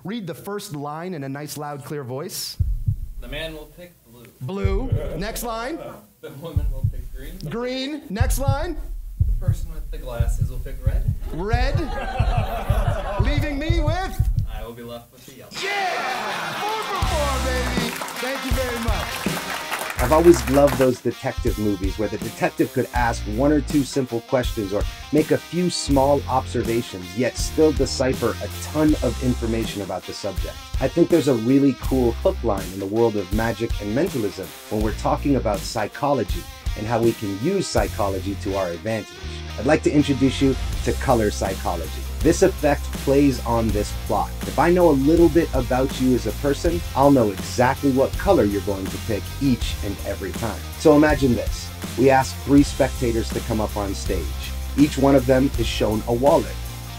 Read the first line in a nice, loud, clear voice. The man will pick blue. Blue. Next line. The woman will pick green. Green. Next line. The person with the glasses will pick red. Red. Leaving me with? I will be left with the yellow. Yeah! 4 for 4, baby! Thank you very much. I've always loved those detective movies where the detective could ask 1 or 2 simple questions or make a few small observations, yet still decipher a ton of information about the subject. I think there's a really cool hook line in the world of magic and mentalism when we're talking about psychology and how we can use psychology to our advantage. I'd like to introduce you to color psychology. This effect plays on this plot. If I know a little bit about you as a person, I'll know exactly what color you're going to pick each and every time. So imagine this. We ask 3 spectators to come up on stage. Each one of them is shown a wallet.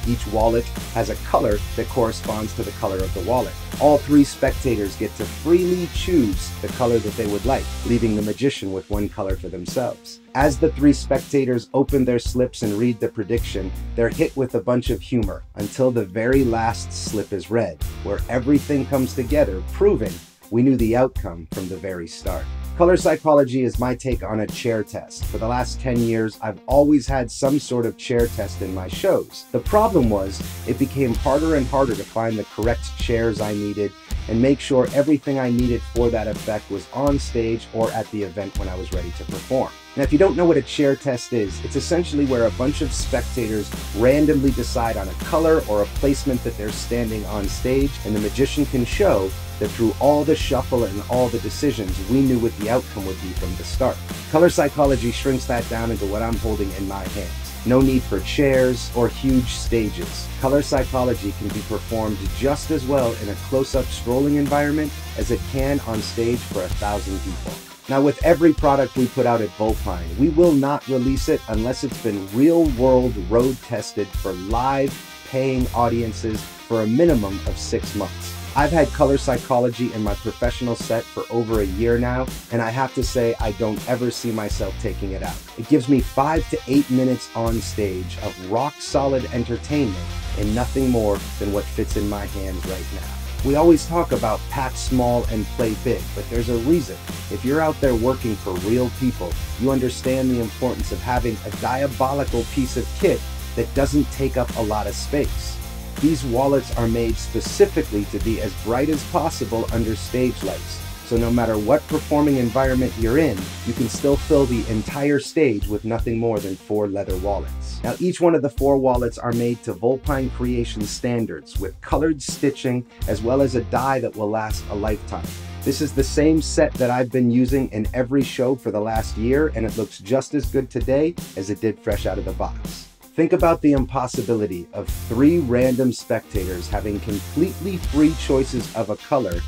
Each wallet has a color that corresponds to the color of the wallet. All 3 spectators get to freely choose the color that they would like, leaving the magician with 1 color for themselves. As the 3 spectators open their slips and read the prediction, they're hit with a bunch of humor until the very last slip is read, where everything comes together, proving we knew the outcome from the very start. Color psychology is my take on a chair test. For the last 10 years, I've always had some sort of chair test in my shows. The problem was, it became harder and harder to find the correct chairs I needed and make sure everything I needed for that effect was on stage or at the event when I was ready to perform. Now, if you don't know what a chair test is, it's essentially where a bunch of spectators randomly decide on a color or a placement that they're standing on stage, and the magician can show that through all the shuffle and all the decisions, we knew what the outcome would be from the start. Color psychology shrinks that down into what I'm holding in my hands. No need for chairs or huge stages. Color psychology can be performed just as well in a close-up strolling environment as it can on stage for 1,000 people. Now, with every product we put out at Vulpine, we will not release it unless it's been real-world road tested for live paying audiences for a minimum of 6 months. I've had color psychology in my professional set for over a year now, and I have to say I don't ever see myself taking it out. It gives me 5 to 8 minutes on stage of rock-solid entertainment and nothing more than what fits in my hands right now. We always talk about pack small and play big, but there's a reason. If you're out there working for real people, you understand the importance of having a diabolical piece of kit that doesn't take up a lot of space. These wallets are made specifically to be as bright as possible under stage lights. So no matter what performing environment you're in, you can still fill the entire stage with nothing more than 4 leather wallets. Now, each one of the 4 wallets are made to Vulpine Creations standards with colored stitching as well as a die that will last a lifetime. This is the same set that I've been using in every show for the last year, and it looks just as good today as it did fresh out of the box. Think about the impossibility of 3 random spectators having completely free choices of a color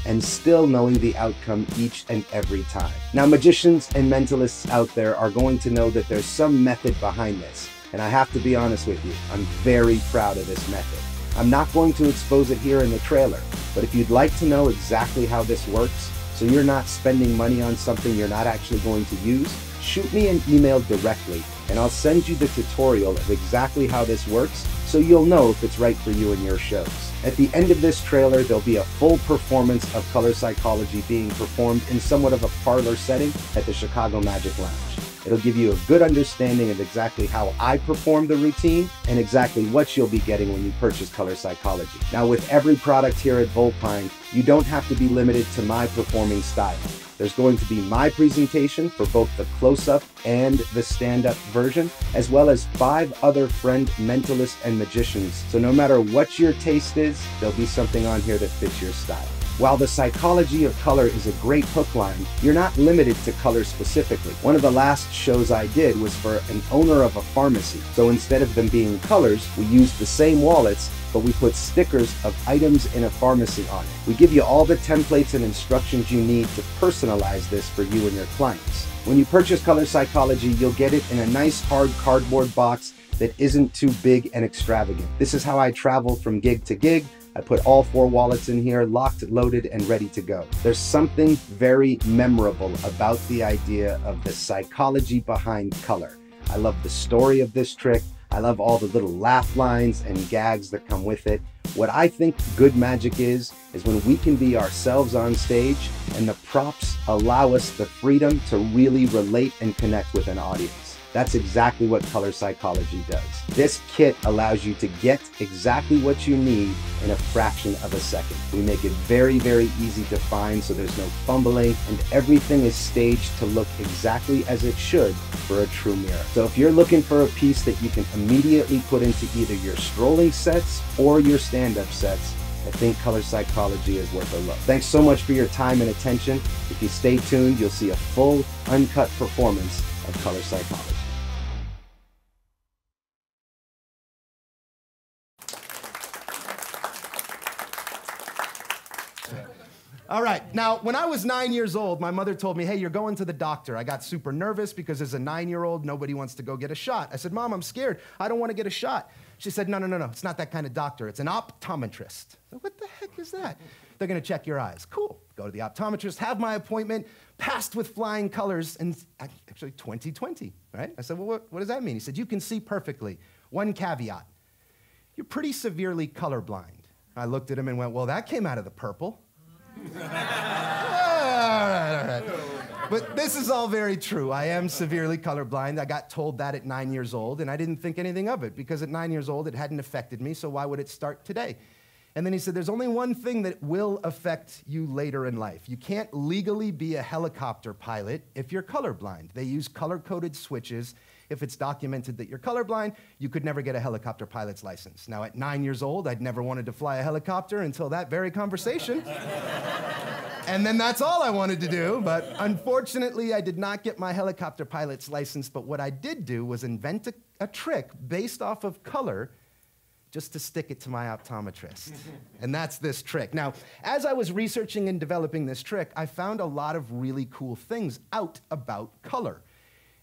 and still knowing the outcome each and every time. Now, magicians and mentalists out there are going to know that there's some method behind this, and I have to be honest with you, I'm very proud of this method. I'm not going to expose it here in the trailer, but if you'd like to know exactly how this works, so you're not spending money on something you're not actually going to use, shoot me an email directly, and I'll send you the tutorial of exactly how this works so you'll know if it's right for you and your shows. At the end of this trailer, there'll be a full performance of color psychology being performed in somewhat of a parlor setting at the Chicago Magic Lounge. It'll give you a good understanding of exactly how I perform the routine and exactly what you'll be getting when you purchase color psychology. Now, with every product here at Vulpine, you don't have to be limited to my performing style. There's going to be my presentation for both the close-up and the stand-up version, as well as 5 other friend mentalists and magicians. So no matter what your taste is, there'll be something on here that fits your style. While the psychology of color is a great hook line, you're not limited to color specifically. One of the last shows I did was for an owner of a pharmacy. So instead of them being colors, we used the same wallets, but we put stickers of items in a pharmacy on it. We give you all the templates and instructions you need to personalize this for you and your clients. When you purchase Color Psychology, you'll get it in a nice hard cardboard box that isn't too big and extravagant. This is how I travel from gig to gig. I put all 4 wallets in here, locked, loaded, and ready to go. There's something very memorable about the idea of the psychology behind color. I love the story of this trick. I love all the little laugh lines and gags that come with it. What I think good magic is when we can be ourselves on stage and the props allow us the freedom to really relate and connect with an audience. That's exactly what Color Psychology does. This kit allows you to get exactly what you need in a fraction of a second. We make it very, very easy to find so there's no fumbling, and everything is staged to look exactly as it should for a true mirror. So if you're looking for a piece that you can immediately put into either your strolling sets or your stand-up sets, I think Color Psychology is worth a look. Thanks so much for your time and attention. If you stay tuned, you'll see a full, uncut performance of Color Psychology. All right, now, when I was 9 years old, my mother told me, hey, you're going to the doctor. I got super nervous because as a 9-year-old, nobody wants to go get a shot. I said, Mom, I'm scared. I don't want to get a shot. She said, no, it's not that kind of doctor. It's an optometrist. What the heck is that? They're going to check your eyes. Cool. Go to the optometrist, have my appointment, passed with flying colors, and actually 20/20, right? I said, well, what does that mean? He said, you can see perfectly. One caveat. You're pretty severely colorblind. I looked at him and went, well, that came out of the purple. All right. But this is all very true. I am severely colorblind. I got told that at 9 years old, and I didn't think anything of it because at 9 years old, it hadn't affected me, so why would it start today? And then he said, there's only one thing that will affect you later in life. You can't legally be a helicopter pilot if you're colorblind. They use color-coded switches. If it's documented that you're colorblind, you could never get a helicopter pilot's license. Now, at 9 years old, I'd never wanted to fly a helicopter until that very conversation. And then that's all I wanted to do. But unfortunately, I did not get my helicopter pilot's license. But what I did do was invent a trick based off of color just to stick it to my optometrist. And that's this trick. Now, as I was researching and developing this trick, I found a lot of really cool things out about color.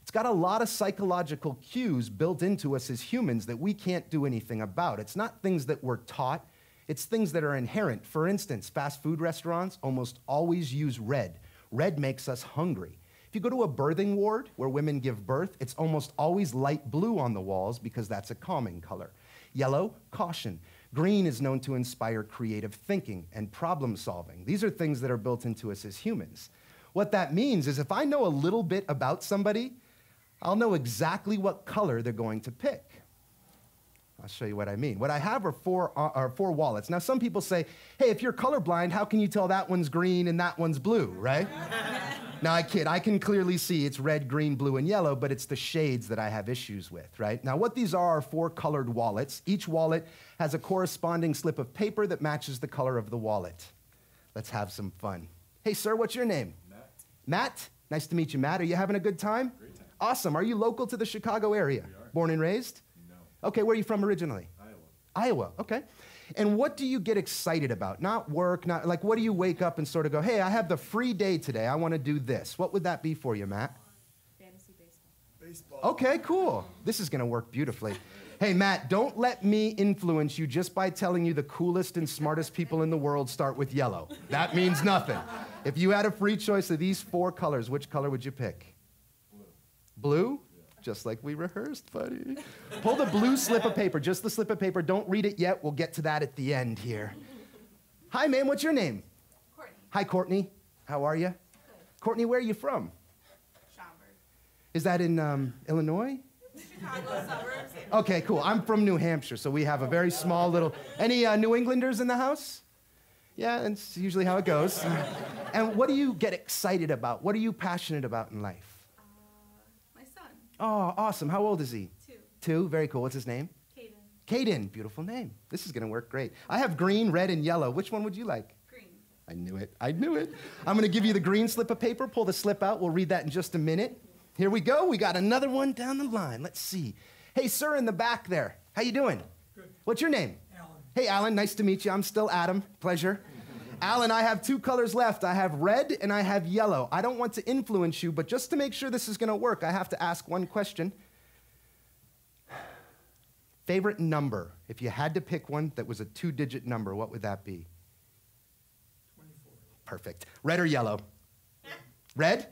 It's got a lot of psychological cues built into us as humans that we can't do anything about. It's not things that we're taught, it's things that are inherent. For instance, fast food restaurants almost always use red. Red makes us hungry. If you go to a birthing ward where women give birth, it's almost always light blue on the walls because that's a calming color. Yellow, caution. Green is known to inspire creative thinking and problem solving. These are things that are built into us as humans. What that means is if I know a little bit about somebody, I'll know exactly what color they're going to pick. I'll show you what I mean. What I have are four wallets. Now, some people say, hey, if you're colorblind, how can you tell that one's green and that one's blue, right? Now, I kid. I can clearly see it's red, green, blue, and yellow, but it's the shades that I have issues with, right? Now, what these are 4 colored wallets. Each wallet has a corresponding slip of paper that matches the color of the wallet. Let's have some fun. Hey, sir, what's your name? Matt. Matt? Nice to meet you, Matt. Are you having a good time? Great time. Awesome. Are you local to the Chicago area? We are. Born and raised? No. Okay, where are you from originally? Iowa, okay. And what do you get excited about? Not work, not like what do you wake up and sort of go, hey, I have the free day today. I want to do this. What would that be for you, Matt? Fantasy baseball. Okay, cool. This is going to work beautifully. Hey, Matt, don't let me influence you just by telling you the coolest and smartest people in the world start with yellow. That means nothing. If you had a free choice of these 4 colors, which color would you pick? Blue. Blue? Just like we rehearsed, buddy. Pull the blue slip of paper, just the slip of paper. Don't read it yet. We'll get to that at the end here. Hi, ma'am. What's your name? Courtney. Hi, Courtney. How are you? Good. Courtney, where are you from? Schaumburg. Is that in Illinois? Chicago suburbs. Okay, cool. I'm from New Hampshire, so we have a very small little... Any New Englanders in the house? Yeah, that's usually how it goes. And what do you get excited about? What are you passionate about in life? Oh, awesome. How old is he? 2. 2? Very cool. What's his name? Caden. Caden. Beautiful name. This is going to work great. I have green, red, and yellow. Which one would you like? Green. I knew it. I knew it. I'm going to give you the green slip of paper. Pull the slip out. We'll read that in just a minute. Here we go. We got another one down the line. Let's see. Hey, sir, in the back there. How you doing? Good. What's your name? Alan. Hey, Alan. Nice to meet you. I'm still Adam. Pleasure. Alan, I have 2 colors left. I have red and I have yellow. I don't want to influence you, but just to make sure this is going to work, I have to ask one question. Favorite number? If you had to pick one that was a 2-digit number, what would that be? 24. Perfect. Red or yellow? Red?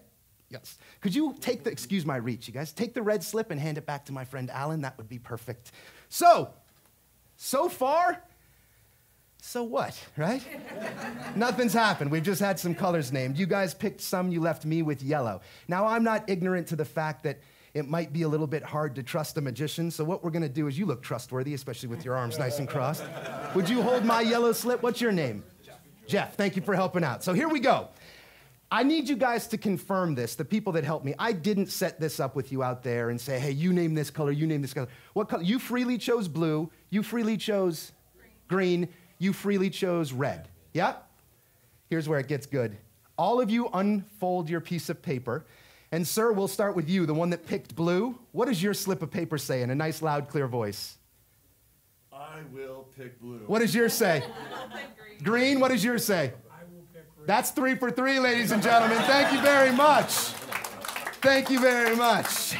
Yes. Could you take the, excuse my reach, you guys, take the red slip and hand it back to my friend Alan? That would be perfect. So far, so what, right? Nothing's happened. We've just had some colors named. You guys picked some, you left me with yellow. Now, I'm not ignorant to the fact that it might be a little bit hard to trust a magician, so what we're gonna do is you look trustworthy, especially with your arms nice and crossed. Would you hold my yellow slip? What's your name? Jeff, thank you for helping out. So here we go. I need you guys to confirm this, the people that helped me. I didn't set this up with you out there and say, hey, you name this color, you name this color. What color? You freely chose blue, you freely chose green, you freely chose red. Yeah? Here's where it gets good. All of you unfold your piece of paper. And sir, we'll start with you, the one that picked blue. What does your slip of paper say in a nice, loud, clear voice? I will pick blue. What does yours say? Green, what does yours say? I will pick red. That's 3 for 3, ladies and gentlemen. Thank you very much. Thank you very much.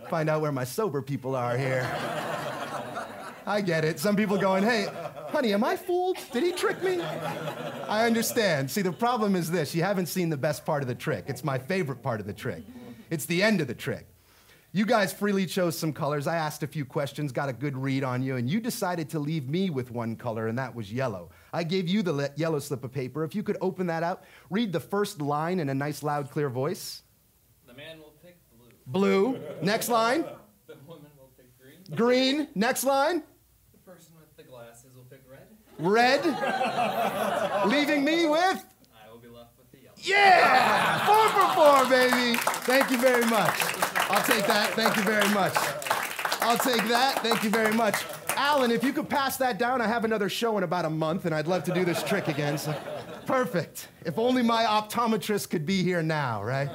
Find out where my sober people are here. I get it. Some people going, hey, honey, am I fooled? Did he trick me? I understand. See, the problem is this. You haven't seen the best part of the trick. It's my favorite part of the trick. It's the end of the trick. You guys freely chose some colors. I asked a few questions, got a good read on you, and you decided to leave me with one color, and that was yellow. I gave you the yellow slip of paper. If you could open that out, read the first line in a nice, loud, clear voice. The man will pick blue. Blue. Next line. The woman will pick green. Green. Next line. The person with the glasses will pick red. Red. Leaving me with? I will be left with the yellow. Yeah! 4 for 4, baby. Thank you very much. I'll take that. Thank you very much. I'll take that. Thank you very much. Alan, if you could pass that down, I have another show in about a month, and I'd love to do this trick again. So, perfect. If only my optometrist could be here now, right?